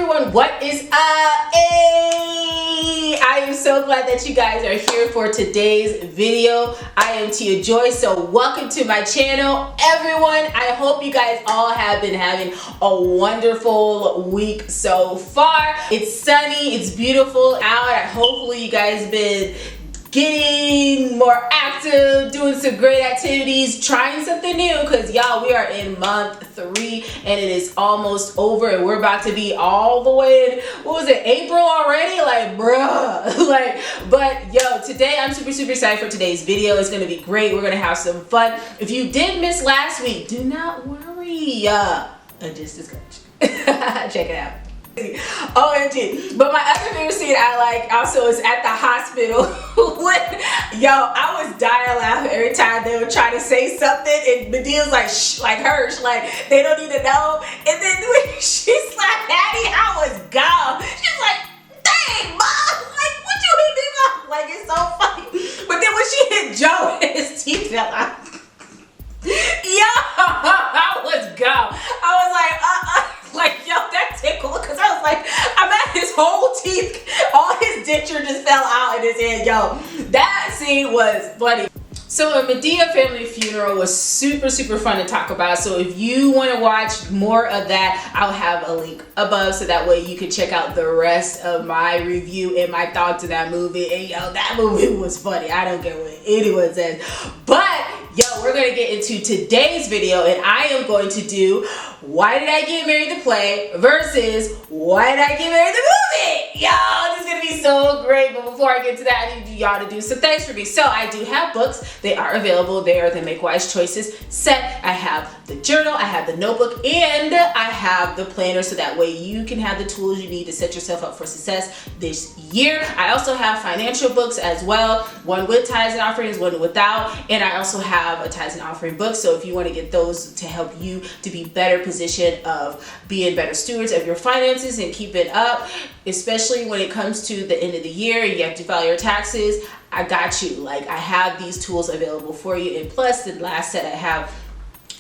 everyone, what is up? Hey! I am so glad that you guys are here for today's video. I am Tia Joy, so welcome to my channel, everyone. I hope you guys all have been having a wonderful week so far. It's sunny, it's beautiful out. Hopefully you guys been getting more active, doing some great activities, trying something new, because y'all, we are in month 3 and it is almost over and we're about to be all the way in, what was it, April already? Like, bruh. But yo, today I'm super excited for today's video. It's gonna be great. We're gonna have some fun. If you did miss last week, do not worry. I just discouraged. Check it out. OMG. But my other favorite scene I like also is at the hospital when, yo, I was dying laughing every time they would try to say something and Medea's like, shh, like Hirsch, like they don't need to know. And then when she slapped Hattie, I was gone. She's like, dang, mom, like what you hit me up? Like it's so funny. But then when she hit Joe, his teeth fell out. Yo, I was gone. I was like, like, yo, that tickled, because I was like, I'm at his whole teeth, all his denture just fell out in his head. Yo, that scene was funny. So a Medea family funeral was super fun to talk about. So if you want to watch more of that, I'll have a link above so that way you can check out the rest of my review and my thoughts of that movie. And yo, that movie was funny. I don't care what anyone says. But yo, we're going to get into today's video and I am going to do Why Did I Get Married the Play versus Why Did I Get Married the Movie? Yo, this is going to be so great. But before I get to that, I need y'all to do some things for me. So I do have books. They are available. They are the Make Wise Choices set. I have the journal, I have the notebook, and I have the planner so that way you can have the tools you need to set yourself up for success this year. I also have financial books as well, one with tithes and offerings, one without, and I also have a tithes and offering book. So if you want to get those to help you to be better position of being better stewards of your finances and keep it up, especially when it comes to the end of the year and you have to file your taxes, I got you. Like, I have these tools available for you. And plus, the last set I have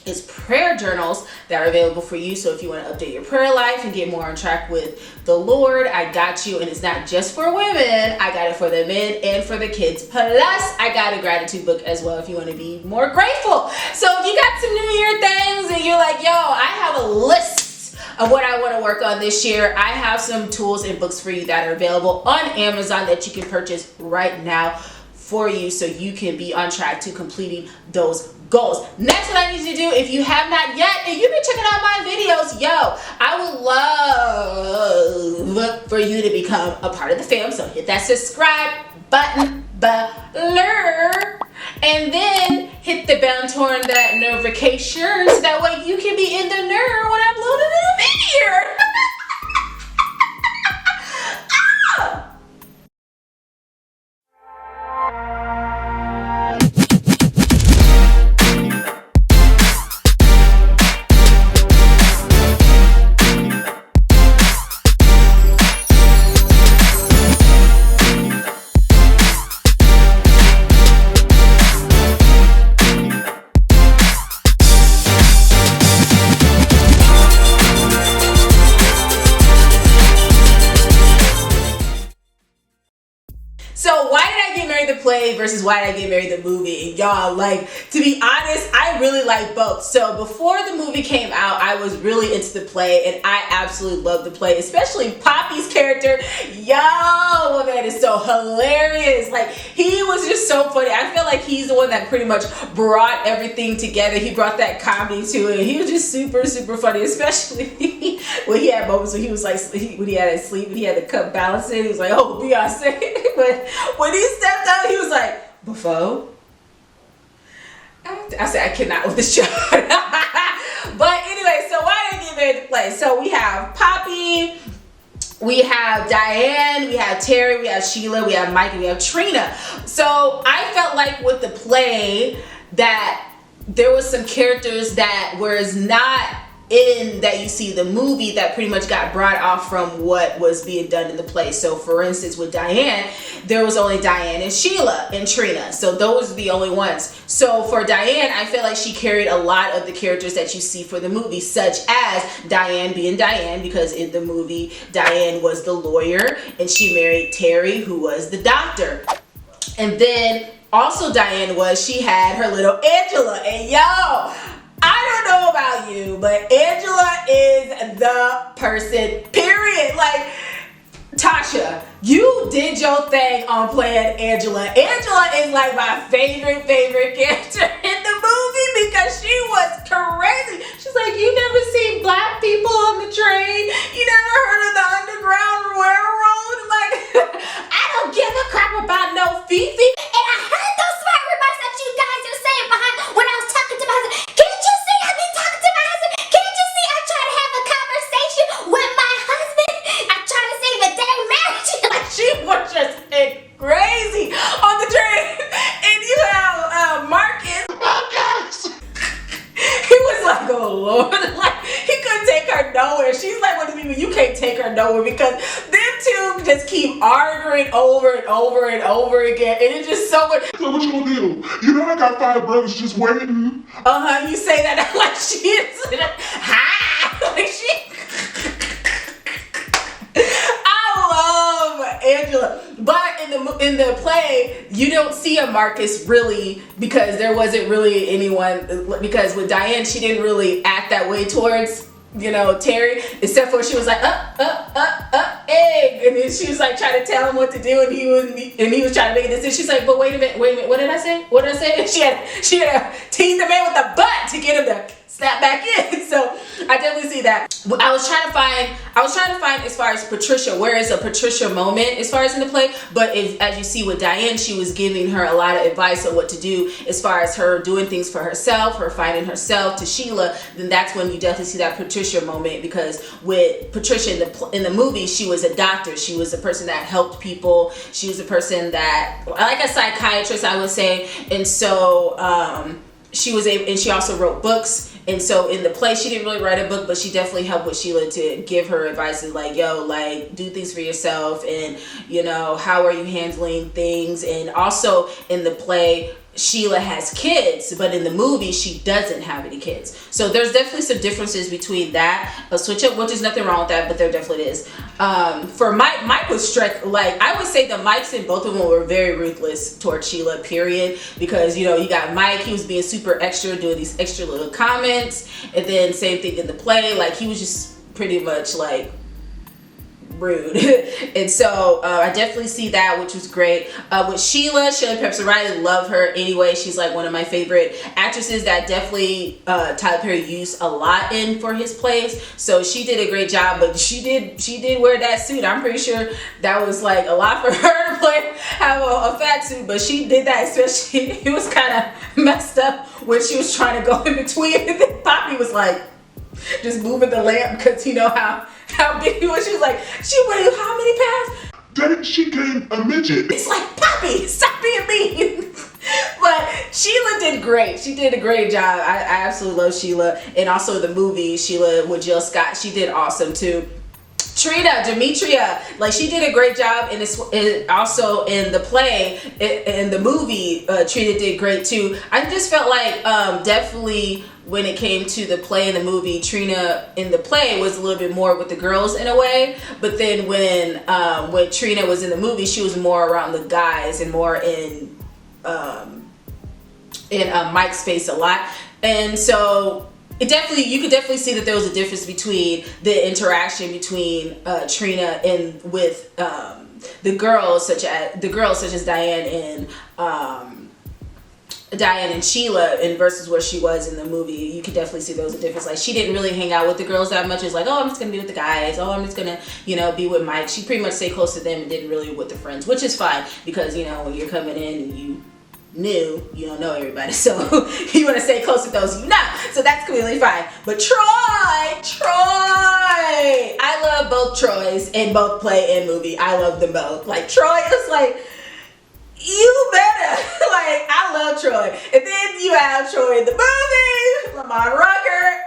is prayer journals that are available for you. So if you want to update your prayer life and get more on track with the Lord, I got you. And it's not just for women, I got it for the men and for the kids. Plus, I got a gratitude book as well if you want to be more grateful. So if you got some New Year things and you're like, yo, I have a list of what I want to work on this year, I have some tools and books for you that are available on Amazon that you can purchase right now for you so you can be on track to completing those goals. Next, what I need you to do, if you have not yet, and you've been checking out my videos, yo, I would love for you to become a part of the fam. So hit that subscribe button below, and then hit the bell and turn that notification so that way you can be in the know when I upload a new video. So why did I get married the play versus why did I get married the movie? And y'all, like, to be honest, I really like both. So before the movie came out, I was really into the play and I absolutely loved the play, especially Poppy's character. Yo, my man is so hilarious. Like, he was just so funny. I feel like he's the one that pretty much brought everything together. He brought that comedy to it. He was just super funny, especially when he had moments when he was like, when he had to sleep and he had to cut balance it. He was like, oh, Beyonce. But when he stepped out, he was like, Buffo. I said, I cannot with this job. But anyway, so why did I get married to play? So we have Poppy, we have Diane, we have Terry, we have Sheila, we have Mike, and we have Trina. So I felt like with the play that there was some characters that was not in that you see the movie that pretty much got brought off from what was being done in the play. So for instance, with Diane, there was only Diane and Sheila and Trina. So those are the only ones. So for Diane, I feel like she carried a lot of the characters that you see for the movie, such as Diane being Diane, because in the movie, Diane was the lawyer and she married Terry, who was the doctor. And then also Diane she had her little Angela. And yo, I don't know about you, but Angela is the person, period. Like, Tasha, you did your thing on playing Angela. Angela is like my favorite character in the movie because she was crazy. She's like, you never seen black people on the train? You never heard of the Underground Railroad? Like, I don't give a crap about no Fifi. And I heard those smart remarks that you guys are saying behind when I was talking to my husband. Can't you see I've been talking to my husband? Can't you see I try to have a conversation with my husband? I try to save a dang marriage. Like, she was just crazy on the train. And you have Marcus. He was like, oh Lord, like he couldn't take her nowhere. She's like one of the people, you can't take her nowhere because them two just keep arguing over and over and over again. And it's just so much. So what you gonna do? You know I got 5 brothers just waiting. You say that like she is. Hi. Like she. I love Angela, but in the play you don't see a Marcus really because there wasn't really anyone, because with Diane she didn't really act that way towards, you know, Terry, except for she was like egg, and then she was like trying to tell him what to do, and he was trying to make a decision. She's like, but wait a minute, what did I say? And she had to tease the man with the butt to get him to snap back in. So I definitely see that. I was trying to find as far as Patricia, where is a Patricia moment as far as in the play, but as you see with Diane, she was giving her a lot of advice on what to do as far as her doing things for herself, her finding herself to Sheila. Then that's when you definitely see that Patricia moment, because with Patricia in the movie, she was a doctor. She was a person that helped people. She was a person that, like a psychiatrist, I would say. And so she was able, and she also wrote books. And so in the play, she didn't really write a book, but she definitely helped with Sheila to give her advice, and like, yo, like, do things for yourself, and, you know, how are you handling things? And also in the play, Sheila has kids, but in the movie she doesn't have any kids. So there's definitely some differences between that, a switch up, which is nothing wrong with that, but there definitely is. For Mike was strict. Like, I would say the Mikes in both of them were very ruthless towards Sheila, period, because, you know, you got Mike, he was being super extra, doing these extra little comments, and then same thing in the play, like he was just pretty much like rude. And so I definitely see that, which was great. With Sheila Pepper Riley, love her anyway. She's like one of my favorite actresses that definitely Tyler Perry used a lot in for his plays. So she did a great job, but she did wear that suit. I'm pretty sure that was like a lot for her to have a fat suit, but she did that, especially it was kind of messed up when she was trying to go in between, and then Poppy was like just moving the lamp because you know how big he was. She was like, she weighed how many pounds? Then she came a midget. It's like, Poppy, stop being mean. But Sheila did great. She did a great job. I absolutely love Sheila. And also the movie, Sheila with Jill Scott, she did awesome too. Demetria, like she did a great job, and also in the play, in the movie, Trina did great too. I just felt like definitely when it came to the play and the movie, Trina in the play was a little bit more with the girls in a way, but then when Trina was in the movie, she was more around the guys and more in Mike's face a lot. And so you could definitely see that there was a difference between the interaction between Trina and with the girls such as Diane and Sheila, and versus where she was in the movie. You could definitely see there was a difference. Like, she didn't really hang out with the girls that much. It's like, oh, I'm just gonna be with the guys. Oh, I'm just gonna, be with Mike. She pretty much stayed close to them and didn't really with the friends, which is fine, because when you're coming in and you don't know everybody, so you want to stay close to those you know. So that's completely fine. But Troy, I love both Troys in both play and movie. I love them both. Like, Troy is like, you better. Like, I love Troy. And then you have Troy in the movie, Lamont Rucker.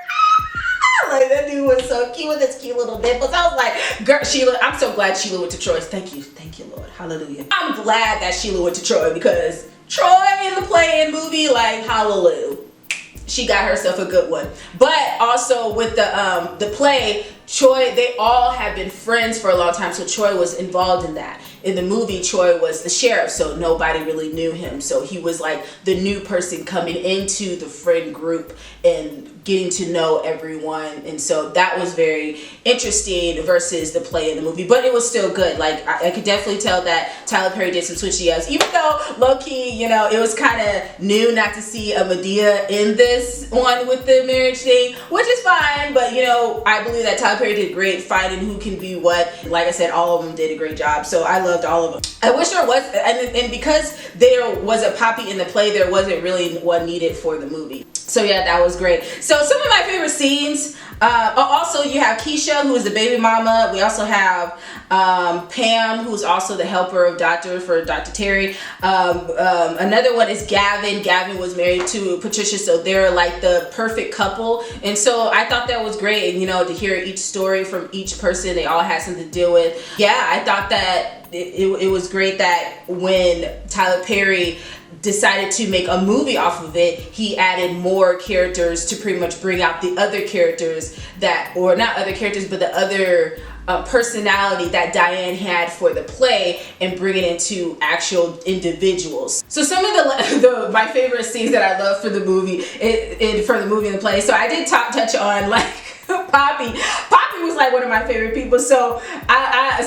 I Like, that dude was so cute with his cute little nipples. I was like, girl, Sheila, I'm so glad Sheila went to Troy. Thank you, Lord. Hallelujah. I'm glad that Sheila went to Troy because Troy in the play and movie, like, hallelujah. She got herself a good one. But also with the play, Troy, they all have been friends for a long time, so Troy was involved in that. In the movie, Troy was the sheriff, so nobody really knew him. So he was like the new person coming into the friend group and getting to know everyone. And so that was very interesting versus the play and the movie. But it was still good. Like, I could definitely tell that Tyler Perry did some switchy ups. Even though, low-key, you know, it was kind of new not to see a Medea in this one with the marriage thing, which is fine. But, you know, I believe that Tyler Perry did great finding who can be what. Like I said, all of them did a great job. So I loved all of them. I wish there was, and because there was a Poppy in the play, there wasn't really one needed for the movie. So yeah, that was great. So some of my favorite scenes, also you have Keisha, who is the baby mama. We also have Pam, who's also the helper of Dr. Terry. Another one is Gavin. Gavin was married to Patricia, so they're like the perfect couple. And so I thought that was great, and you know, to hear each story from each person, they all had something to deal with. Yeah, I thought that it was great that when Tyler Perry decided to make a movie off of it, he added more characters to pretty much bring out the other characters that, or not other characters, but the other personality that Diane had for the play and bring it into actual individuals. So some of my favorite scenes that I love for the movie, for the movie and the play. So I did touch on like Poppy. Poppy was like one of my favorite people. So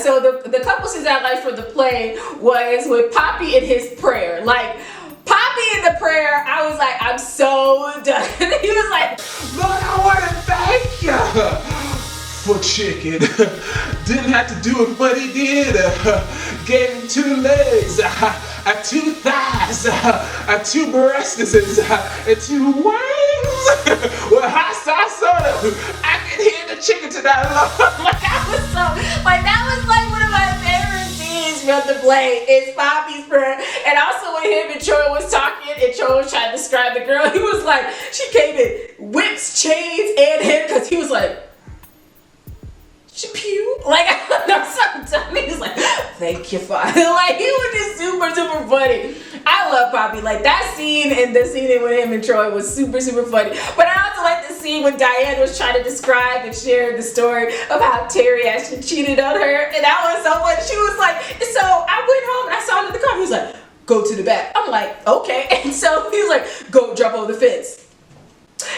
so the couple scenes that I liked for the play was with Poppy and his prayer. Like, Poppy in the prayer, I was like, I'm so done. He was like, Lord, I want to thank you for chicken. Didn't have to do it, but he did. Gave him 2 legs, 2 thighs, 2 breasts, and 2 wings. With hot sauce on it. I can hear the chicken tonight, Lord. that was like one of my favorite scenes from the play is Poppy's prayer. And also when him and Troy was talking and Troy was trying to describe the girl, he was like, she came in whips, chains, and hair, because he was like, she pew. Like, I don't know, sometimes he was like, thank you, Father. Like, he was just super, super funny. I love Poppy. Like, that scene and the scene with him and Troy was super, super funny. But I also like the scene when Diane was trying to describe and share the story of how Terry actually cheated on her. And that was so funny. She was like, so I went home and I saw him in the car. He was like, go to the back. I'm like, okay. And so he was like, go jump over the fence.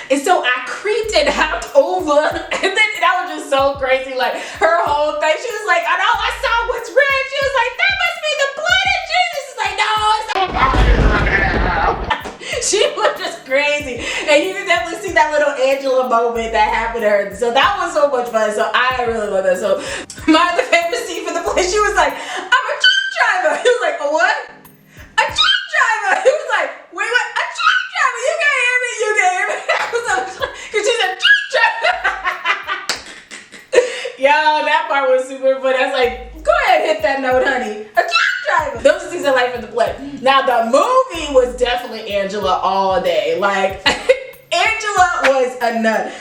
And so I creeped and hopped over, and then that was just so crazy. Like, her whole thing, she was like, and all I saw was red. She was like, that must be the blood of Jesus. It's like, no, it's not. She was just crazy. And you can definitely see that little Angela moment that happened to her. So that was so much fun. So I really love that. So my other favorite scene for the play, she was like, I'm a truck driver. He was like, a what? A truck driver. He was like, wait, what? A truck driver. You can't hear me. You can't hear me. Because she said, yo, that part was super funny. I was like, go ahead, hit that note, honey. A truck driver. Those are things I like from the play. Now, the movie was definitely Angela all day. Like, Angela was a nut.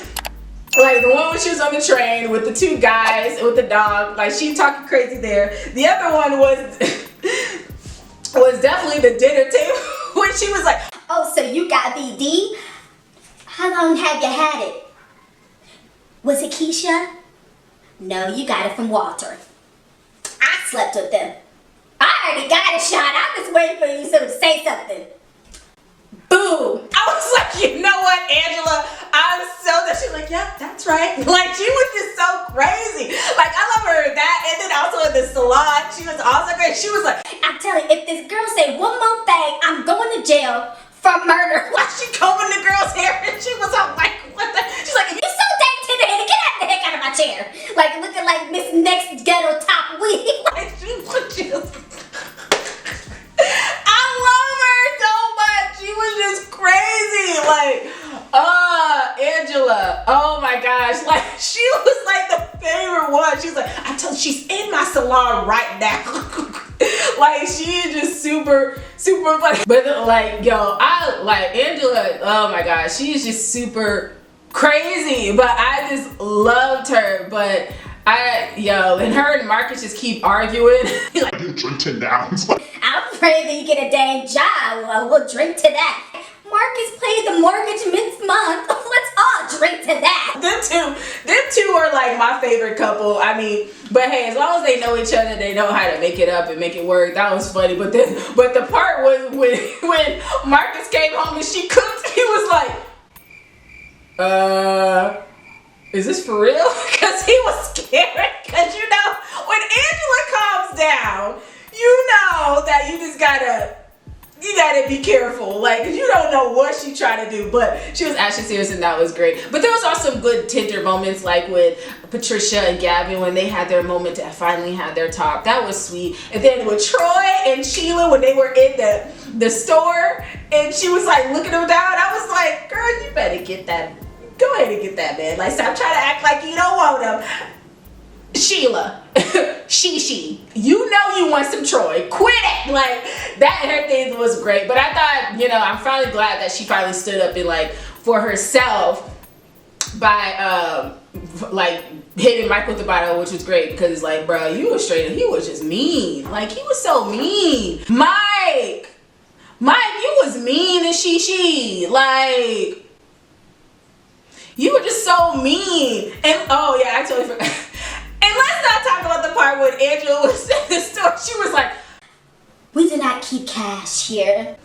Like, the one when she was on the train with the 2 guys with the dog. Like, she talking crazy there. The other one was definitely the dinner table when she was like, Oh, so you got VD? How long have you had it? Was it Keisha? No, you got it from Walter. I slept with them. I already got a shot. I'm just waiting for you to say something. boom. I was like, you know what, Angela? I'm so that she's like, yep, that's right. Like, she was just so crazy. Like, I love her that, and then also in the salon, she was also great. She was like, I'm telling you, if this girl say one more thing, I'm going to jail for murder. like, she combing the girl's hair, and she was all like, what the? She's like, You're so dang tender-headed. Get out the heck out of my chair. Like, looking like Miss Next Ghetto Top Wig. like, she was just. I love her so much. She was just crazy. Like, Angela. Oh my gosh. Like, she was like the favorite one. She's like, I told you, she's in my salon right now. Like, she is just super, super funny. But like, yo, I like Angela. Oh my gosh, she is just super crazy, but I just loved her. But and her and Marcus just keep arguing. Like, you drink 10 downs. I'm praying that you get a dang job. We'll drink to that. Marcus paid the mortgage month. Let's all drink to that. Them two are like my favorite couple. I mean, but hey, as long as they know each other, they know how to make it up and make it work. That was funny. But the part was when Marcus came home and she cooked, he was like, is this for real? Because he was scared. Because when Angela calms down, you know that you just gotta be careful, like, you don't know what she's trying to do. But she was actually serious, and that was great. But there was also good tender moments, like with Patricia and Gavin when they had their moment to finally have their talk. That was sweet. And then with Troy and Sheila when they were in the store and she was like looking them down, I was like, girl, you better get that. Go ahead and get that, man. Like, stop trying to act like you don't want them. Sheila, you know you want some Troy. Quit it. Like, that, her thing was great. But I thought, I'm finally glad that she finally stood up and, like, for herself by, like, hitting Mike with the bottle, which was great. Because, like, bro, he was just mean. Like, he was so mean. Mike, you was mean and she. Like, you were just so mean. And, oh, yeah, I totally forgot. And let's not talk about the part when Angela was in the store. She was like, we do not keep cash here. And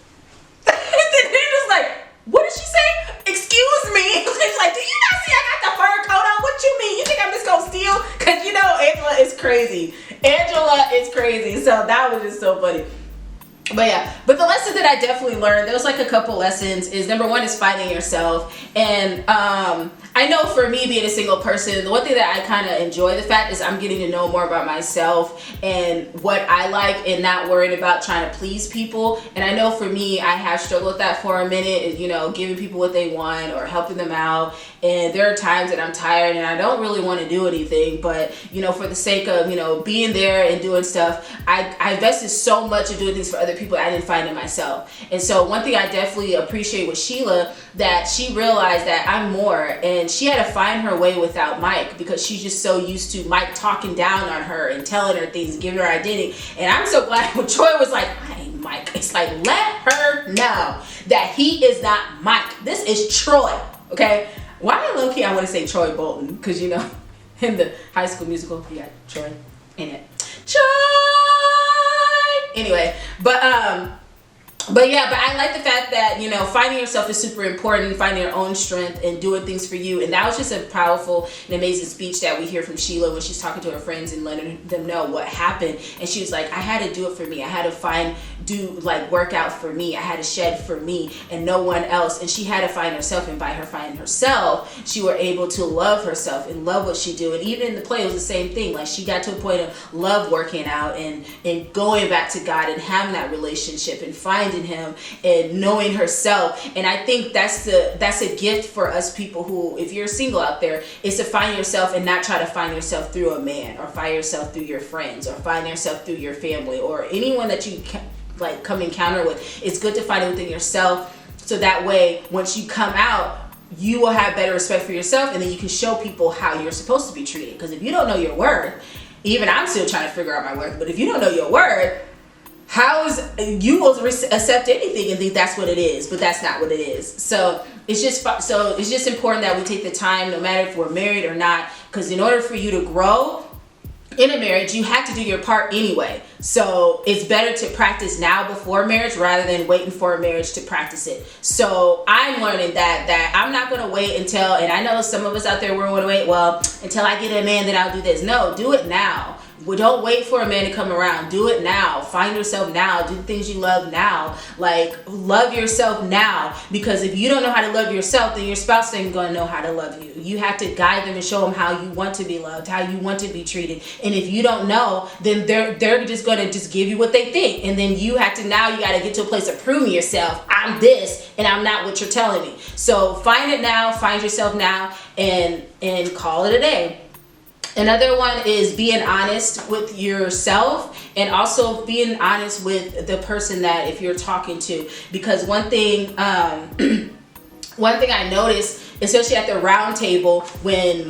then Angela's like, what did she say? Excuse me. She's like, do you not see I got the fur coat on? What you mean? You think I'm just gonna steal? Because Angela is crazy. So that was just so funny. But yeah, but the lesson that I definitely learned, there was like a couple lessons, is number one is finding yourself. And I know for me being a single person, the one thing that I kind of enjoy the fact is I'm getting to know more about myself and what I like and not worrying about trying to please people. And I know for me, I have struggled with that for a minute, giving people what they want or helping them out. And there are times that I'm tired and I don't really want to do anything, but for the sake of being there and doing stuff, I invested so much in doing things for other people I didn't find in myself. And so one thing I definitely appreciate with Sheila, that she realized that I'm more, and she had to find her way without Mike because she's just so used to Mike talking down on her and telling her things, giving her identity. And I'm so glad when Troy was like, I ain't Mike. It's like, let her know that he is not Mike. This is Troy, okay? Why low-key I want to say Troy Bolton? Because in the High School Musical, you got Troy in it. Troy! Anyway, but I like the fact that, finding yourself is super important, finding your own strength and doing things for you. And that was just a powerful and amazing speech that we hear from Sheila when she's talking to her friends and letting them know what happened. And she was like, I had to do it for me. I had to work out for me. I had to shed for me and no one else. And she had to find herself, and by her finding herself, she were able to love herself and love what she do. And even in the play, it was the same thing. Like, she got to a point of love working out and going back to God and having that relationship and finding him and knowing herself. And I think that's a gift for us people who, if you're single out there, is to find yourself and not try to find yourself through a man, or find yourself through your friends, or find yourself through your family, or anyone that you come encounter with. It's good to find it within yourself, so that way once you come out, you will have better respect for yourself, and then you can show people how you're supposed to be treated. Because if you don't know your worth, even I'm still trying to figure out my worth, but if you don't know your worth, you will accept anything and think that's what it is, but that's not what it is. So it's just important that we take the time, no matter if we're married or not, because in order for you to grow in a marriage, you have to do your part anyway. So it's better to practice now before marriage rather than waiting for a marriage to practice it. So I'm learning that I'm not going to wait until, and I know some of us out there, we're going to wait, well, until I get a man, then I'll do this. No, do it now. Well, don't wait for a man to come around. Do it now. Find yourself now. Do the things you love now. Like, love yourself now. Because if you don't know how to love yourself, then your spouse ain't going to know how to love you. You have to guide them and show them how you want to be loved, how you want to be treated. And if you don't know, then they're just going to just give you what they think. And then you got to get to a place of proving yourself. I'm this and I'm not what you're telling me. So find it now. Find yourself now and call it a day. Another one is being honest with yourself, and also being honest with the person that if you're talking to. Because one thing one thing I noticed, especially at the round table, when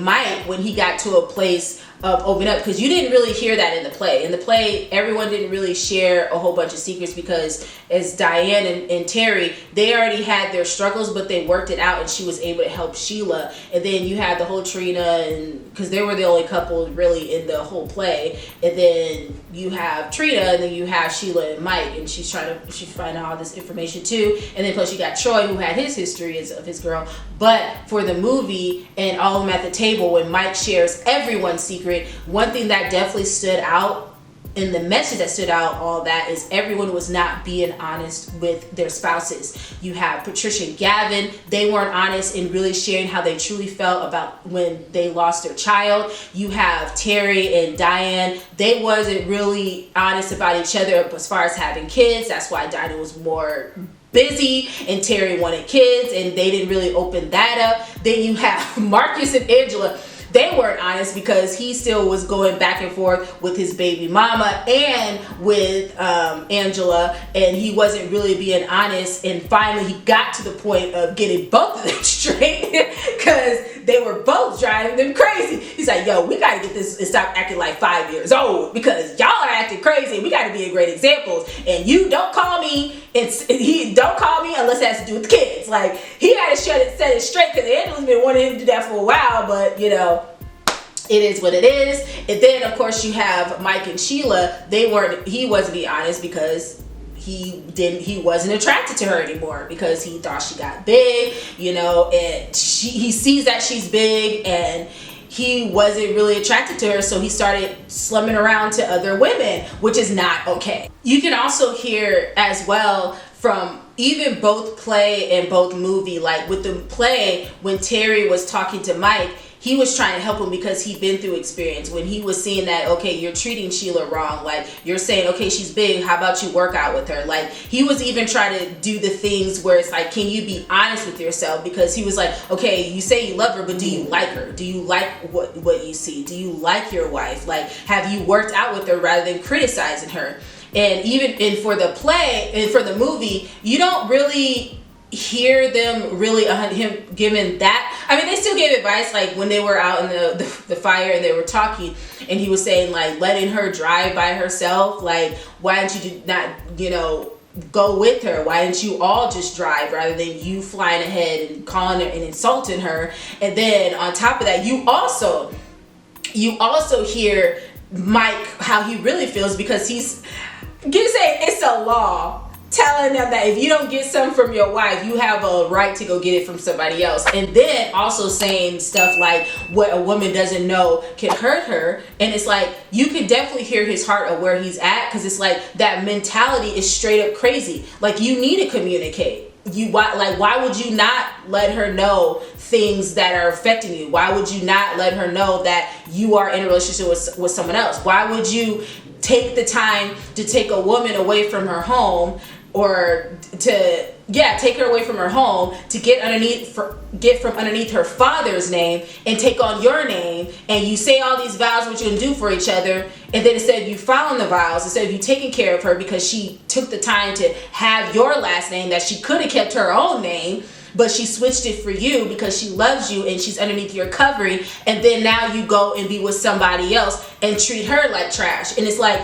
he got to a place of open up, because you didn't really hear that in the play. In the play, everyone didn't really share a whole bunch of secrets, because as Diane and Terry, they already had their struggles, but they worked it out, and she was able to help Sheila. And then you had the whole Trina, and because they were the only couple really in the whole play. And then you have Trina, and then you have Sheila and Mike, and she's finding out all this information too. And then plus you got Troy, who had his history of his girl. But for the movie and all of them at the table, when Mike shares everyone's secret, one thing that definitely stood out, and the message that stood out, all that, is everyone was not being honest with their spouses. You have Patricia and Gavin, they weren't honest in really sharing how they truly felt about when they lost their child. You have Terry and Diane, they wasn't really honest about each other as far as having kids. That's why Diane was more busy and Terry wanted kids, and they didn't really open that up. Then you have Marcus and Angela. They weren't honest because he still was going back and forth with his baby mama and with Angela, and he wasn't really being honest. And finally he got to the point of getting both of them straight because they were both driving them crazy. He's like, yo, we gotta get this and stop acting like 5 years old, because y'all are acting crazy. We gotta be a great examples, and you don't call me, he don't call me unless it has to do with kids. Like, he had to set it straight, because Angela's been wanting him to do that for a while, but you know, it is what it is. And then of course you have Mike and Sheila. He wasn't being honest because he wasn't attracted to her anymore, because he thought she got big, you know, and he sees that she's big, and he wasn't really attracted to her, so he started slumming around to other women, which is not okay. You can also hear as well from even both play and both movie, like with the play, when Terry was talking to Mike, he was trying to help him because he'd been through experience. When he was seeing that, okay, you're treating Sheila wrong. Like, you're saying, okay, she's big, how about you work out with her? Like, he was even trying to do the things where it's like, can you be honest with yourself? Because he was like, okay, you say you love her, but do you like her? Do you like what you see? Do you like your wife? Like, have you worked out with her rather than criticizing her? And even for the play and for the movie, you don't really hear them really him giving that. I mean, they still gave advice, like when they were out in the fire and they were talking, and he was saying like letting her drive by herself, like why don't you not, you know, go with her? Why didn't you all just drive rather than you flying ahead and calling her and insulting her? And then on top of that, you also hear Mike, how he really feels, because he's saying it's a law telling them that if you don't get something from your wife, you have a right to go get it from somebody else. And then also saying stuff like what a woman doesn't know can hurt her. And it's like, you can definitely hear his heart of where he's at, because it's like that mentality is straight up crazy. Like, you need to communicate. Why would you not let her know things that are affecting you? Why would you not let her know that you are in a relationship with someone else? Why would you take the time to take a woman away from her home, or to take her away from her home, to get from underneath her father's name and take on your name, and you say all these vows what you're gonna do for each other, and then instead of you following the vows, instead of you taking care of her because she took the time to have your last name that she could have kept her own name, but she switched it for you because she loves you and she's underneath your covering, and then now you go and be with somebody else and treat her like trash. And it's like,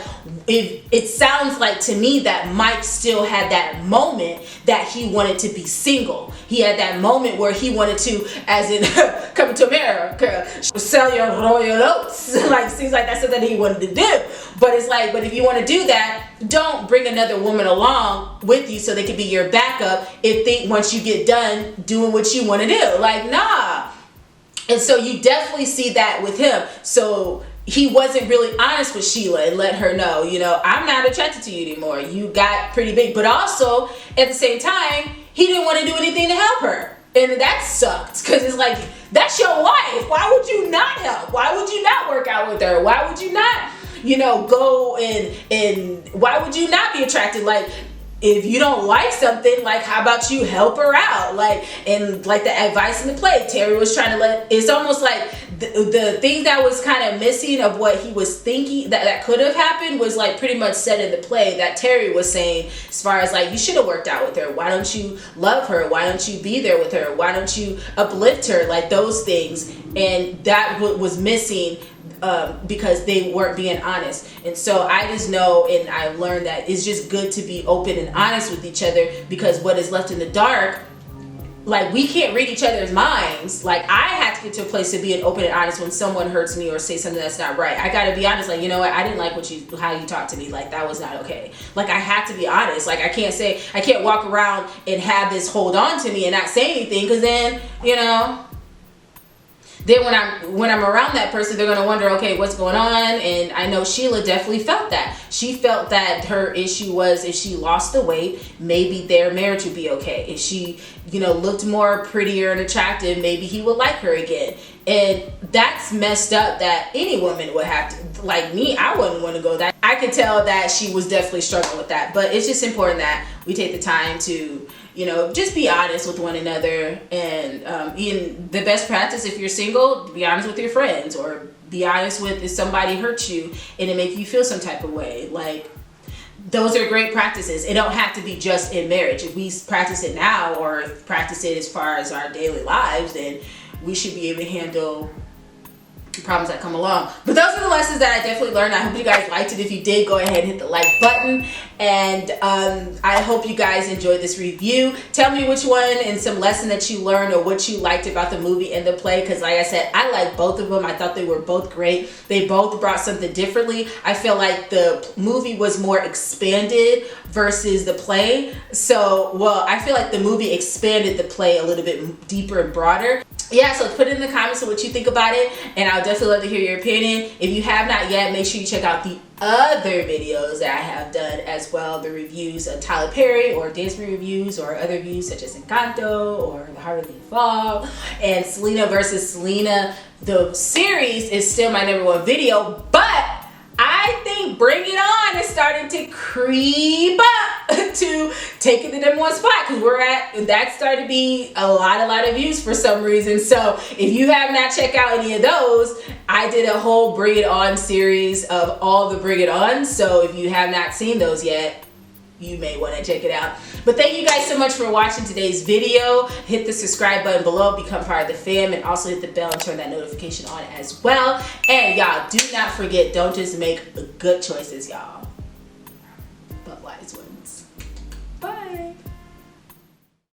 it sounds like to me that Mike still had that moment that he wanted to be single. He had that moment where he wanted to, as in Coming to America, sell your royal oats. Like, seems like that's something he wanted to do. But it's like, but if you want to do that, don't bring another woman along with you so they can be your backup once you get done doing what you want to do. Like, nah. And so you definitely see that with him. So he wasn't really honest with Sheila and let her know, you know, I'm not attracted to you anymore. You got pretty big. But also, at the same time, he didn't want to do anything to help her. And that sucked, because it's like, that's your wife. Why would you not help? Why would you not work out with her? Why would you not, you know, go and why would you not be attracted? Like, if you don't like something, like, how about you help her out? Like, and like the advice in the play, Terry was trying to it's almost like the thing that was kind of missing of what he was thinking that could have happened was like pretty much said in the play that Terry was saying, as far as like, you should have worked out with her. Why don't you love her? Why don't you be there with her? Why don't you uplift her? Like those things. And that was missing because they weren't being honest. And so I just know, and I learned that it's just good to be open and honest with each other, because what is left in the dark, like, we can't read each other's minds. Like, I have to get to a place of being open and honest when someone hurts me or say something that's not right. I gotta be honest, like, you know what, I didn't like how you talked to me. Like, that was not okay. Like, I have to be honest. Like, I can't walk around and have this hold on to me and not say anything, because then, you know, then when I'm around that person, they're gonna wonder, okay, what's going on? And I know Sheila definitely felt that. She felt that her issue was, if she lost the weight, maybe their marriage would be okay. If she, you know, looked more prettier and attractive, maybe he would like her again. And that's messed up that any woman would have to, like me, I wouldn't want to go that. I could tell that she was definitely struggling with that. But it's just important that we take the time to, you know, just be honest with one another. And in the best practice, if you're single, be honest with your friends, or be honest with if somebody hurts you and it makes you feel some type of way. Like, those are great practices. It don't have to be just in marriage. If we practice it now, or practice it as far as our daily lives, then we should be able to handle problems that come along. But those are the lessons that I definitely learned. I hope you guys liked it. If you did, go ahead and hit the like button. And I hope you guys enjoyed this review. Tell me which one and some lesson that you learned, or what you liked about the movie and the play, because like I said, I like both of them. I thought they were both great. They both brought something differently. I feel like the movie was more expanded versus the play. So, well, I feel like the movie expanded the play a little bit deeper and broader. Yeah, so put it in the comments of what you think about it, and I'll definitely love to hear your opinion. If you have not yet, make sure you check out the other videos that I have done as well, the reviews of Tyler Perry, or dance reviews, or other reviews such as Encanto or The Heart of the Fall, and Selena versus Selena. The series is still my #1 video, but I think Bring It On is starting to creep up to taking the #1 spot, because that started to be a lot of views for some reason. So if you have not checked out any of those, I did a whole Bring It On series of all the Bring It On. So if you have not seen those yet, you may want to check it out. But thank you guys so much for watching today's video. Hit the subscribe button below, become part of the fam, and also hit the bell and turn that notification on as well. And y'all, do not forget, don't just make good choices, y'all.